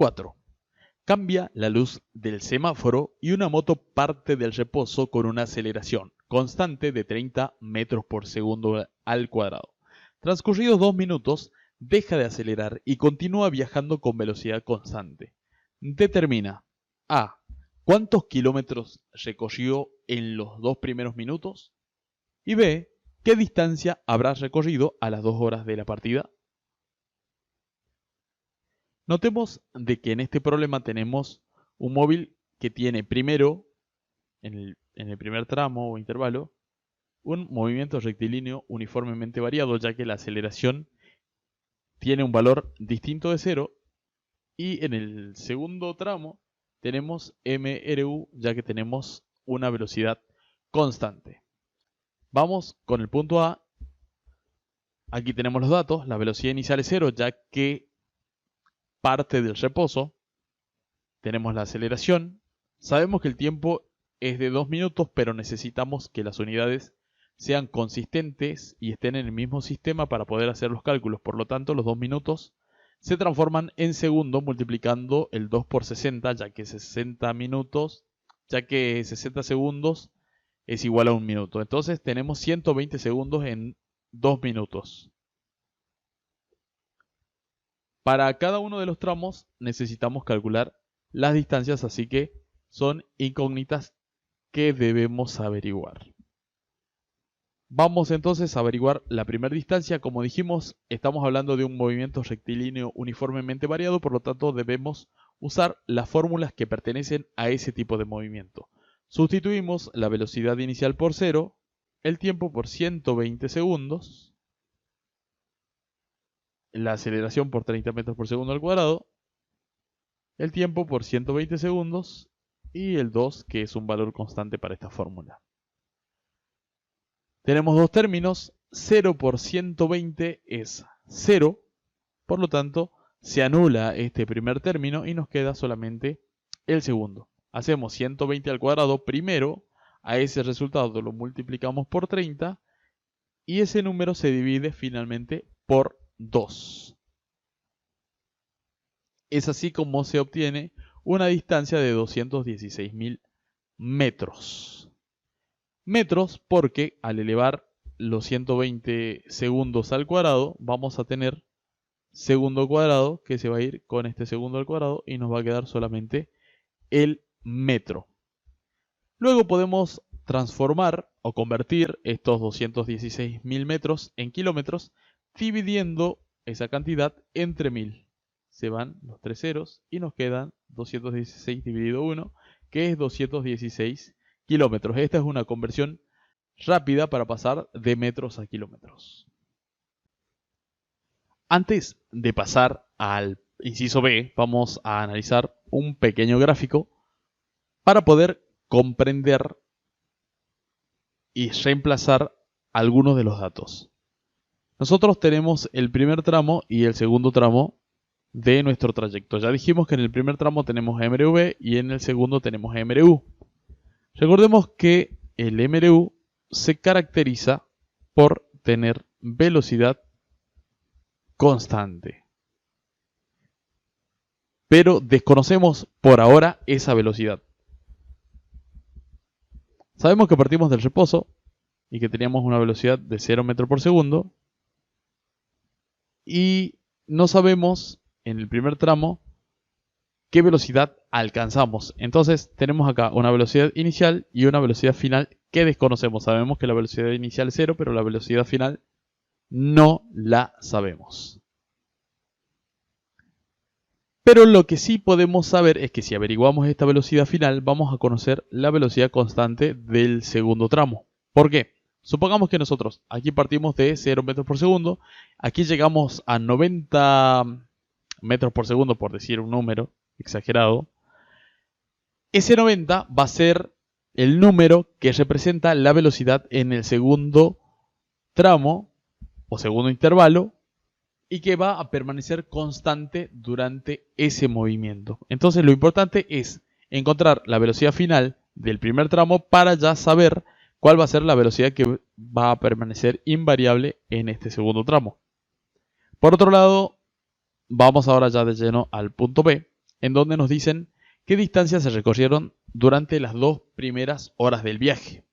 4. Cambia la luz del semáforo y una moto parte del reposo con una aceleración constante de 30 metros por segundo al cuadrado. Transcurridos 2 minutos, deja de acelerar y continúa viajando con velocidad constante. Determina A. ¿Cuántos kilómetros recorrió en los 2 primeros minutos? Y B. ¿Qué distancia habrá recorrido a las 2 horas de la partida? Notemos de que en este problema tenemos un móvil que tiene primero, en el primer tramo o intervalo, un movimiento rectilíneo uniformemente variado, ya que la aceleración tiene un valor distinto de 0. Y en el segundo tramo tenemos MRU, ya que tenemos una velocidad constante. Vamos con el punto A. Aquí tenemos los datos. La velocidad inicial es 0, ya que parte del reposo. Tenemos la aceleración. Sabemos que el tiempo es de 2 minutos, pero necesitamos que las unidades sean consistentes y estén en el mismo sistema para poder hacer los cálculos. Por lo tanto, los 2 minutos se transforman en segundos multiplicando el 2 por 60, ya que 60 segundos es igual a 1 minuto. Entonces tenemos 120 segundos en 2 minutos. Para cada uno de los tramos necesitamos calcular las distancias, así que son incógnitas que debemos averiguar. Vamos entonces a averiguar la primera distancia. Como dijimos, estamos hablando de un movimiento rectilíneo uniformemente variado, por lo tanto debemos usar las fórmulas que pertenecen a ese tipo de movimiento. Sustituimos la velocidad inicial por 0, el tiempo por 120 segundos, la aceleración por 30 metros por segundo al cuadrado, el tiempo por 120 segundos y el 2, que es un valor constante para esta fórmula. Tenemos dos términos. 0 por 120 es 0, por lo tanto se anula este primer término y nos queda solamente el segundo. Hacemos 120 al cuadrado primero, a ese resultado lo multiplicamos por 30 y ese número se divide finalmente por 2. Es así como se obtiene una distancia de 216.000 metros. Metros porque al elevar los 120 segundos al cuadrado vamos a tener segundo cuadrado que se va a ir con este segundo al cuadrado y nos va a quedar solamente el metro. Luego podemos transformar o convertir estos 216.000 metros en kilómetros dividiendo esa cantidad entre 1000. Se van los 3 ceros y nos quedan 216 dividido 1, que es 216 kilómetros. Esta es una conversión rápida para pasar de metros a kilómetros. Antes de pasar al inciso B, vamos a analizar un pequeño gráfico para poder comprender y reemplazar algunos de los datos. Nosotros tenemos el primer tramo y el segundo tramo de nuestro trayecto. Ya dijimos que en el primer tramo tenemos MRV y en el segundo tenemos MRU. Recordemos que el MRU se caracteriza por tener velocidad constante. Pero desconocemos por ahora esa velocidad. Sabemos que partimos del reposo y que teníamos una velocidad de 0 metros por segundo. Y no sabemos en el primer tramo qué velocidad alcanzamos. Entonces tenemos acá una velocidad inicial y una velocidad final que desconocemos. Sabemos que la velocidad inicial es 0, pero la velocidad final no la sabemos. Pero lo que sí podemos saber es que si averiguamos esta velocidad final, vamos a conocer la velocidad constante del segundo tramo. ¿Por qué? Supongamos que nosotros aquí partimos de 0 metros por segundo, aquí llegamos a 90 metros por segundo, por decir un número exagerado. Ese 90 va a ser el número que representa la velocidad en el segundo tramo o segundo intervalo y que va a permanecer constante durante ese movimiento. Entonces lo importante es encontrar la velocidad final del primer tramo para ya saber cuál va a ser la velocidad que va a permanecer invariable en este segundo tramo. Por otro lado, vamos ahora ya de lleno al punto B. en donde nos dicen qué distancias se recorrieron durante las 2 primeras horas del viaje.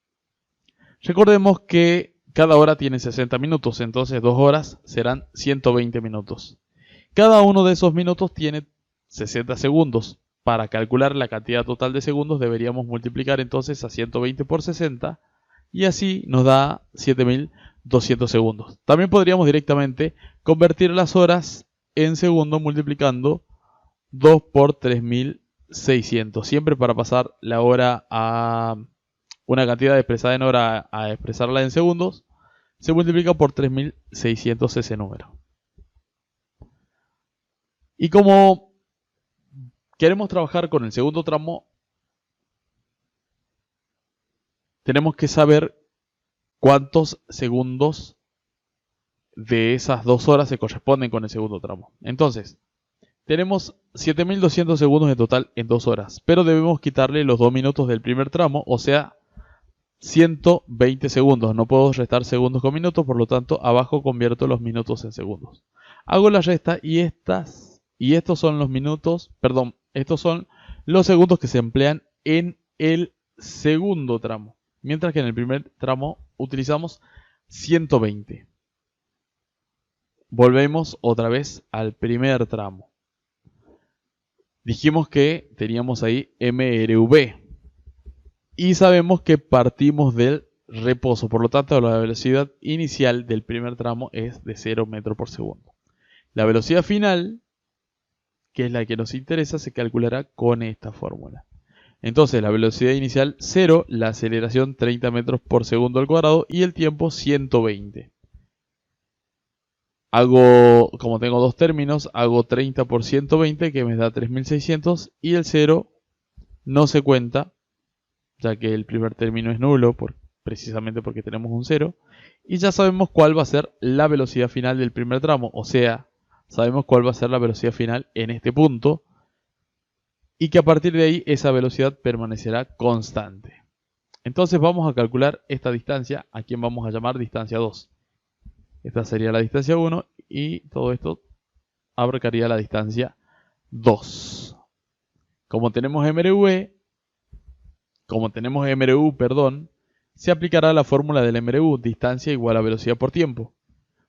Recordemos que cada hora tiene 60 minutos, entonces 2 horas serán 120 minutos. Cada uno de esos minutos tiene 60 segundos. Para calcular la cantidad total de segundos deberíamos multiplicar entonces a 120 por 60 y así nos da 7200 segundos. También podríamos directamente convertir las horas en segundos multiplicando 2 por 3600. Siempre para pasar la hora a una cantidad expresada en hora a expresarla en segundos, se multiplica por 3600 ese número. Y como queremos trabajar con el segundo tramo, tenemos que saber cuántos segundos de esas 2 horas se corresponden con el segundo tramo. Entonces, tenemos 7200 segundos en total en 2 horas, pero debemos quitarle los 2 minutos del primer tramo, o sea, 120 segundos. No puedo restar segundos con minutos, por lo tanto, abajo convierto los minutos en segundos. Hago la resta y estos son los minutos, perdón, estos son los segundos que se emplean en el segundo tramo, mientras que en el primer tramo utilizamos 120. Volvemos otra vez al primer tramo. Dijimos que teníamos ahí MRV y sabemos que partimos del reposo, por lo tanto la velocidad inicial del primer tramo es de 0 metros por segundo. La velocidad final, que es la que nos interesa, se calculará con esta fórmula. Entonces la velocidad inicial 0, la aceleración 30 metros por segundo al cuadrado y el tiempo 120. Como tengo dos términos, hago 30 por 120 que me da 3600 y el 0 no se cuenta, ya que el primer término es nulo, precisamente porque tenemos un 0. Y ya sabemos cuál va a ser la velocidad final del primer tramo, o sea, sabemos cuál va a ser la velocidad final en este punto y que a partir de ahí esa velocidad permanecerá constante. Entonces vamos a calcular esta distancia, a quien vamos a llamar distancia 2. Esta sería la distancia 1 y todo esto abarcaría la distancia 2. Como tenemos MRU, se aplicará la fórmula del MRU, distancia igual a velocidad por tiempo.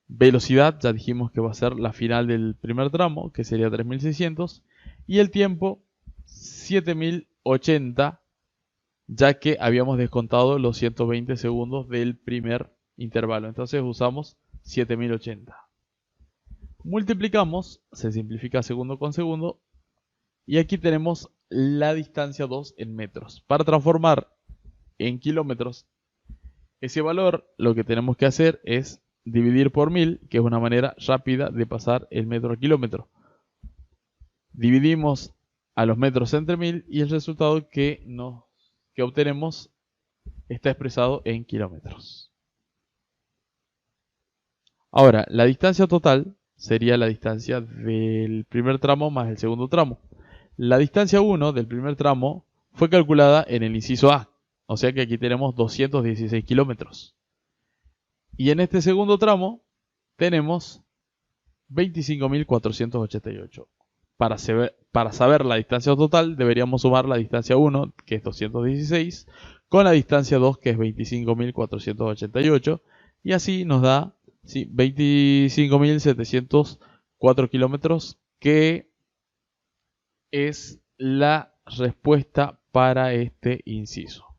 Velocidad, ya dijimos que va a ser la final del primer tramo, que sería 3600, y el tiempo 7080, ya que habíamos descontado los 120 segundos del primer intervalo. Entonces usamos 7080. Multiplicamos, se simplifica segundo con segundo, y aquí tenemos la distancia 2 en metros. Para transformar en kilómetros ese valor, lo que tenemos que hacer es dividir por 1000, que es una manera rápida de pasar el metro a kilómetro. Dividimos a los metros entre 1000 y el resultado que obtenemos está expresado en kilómetros. Ahora, la distancia total sería la distancia del primer tramo más el segundo tramo. La distancia 1 del primer tramo fue calculada en el inciso A, o sea que aquí tenemos 216 kilómetros. Y en este segundo tramo tenemos 25.488. Para saber la distancia total deberíamos sumar la distancia 1, que es 216, con la distancia 2, que es 25.488, y así nos da 25.704 kilómetros, que es la respuesta para este inciso.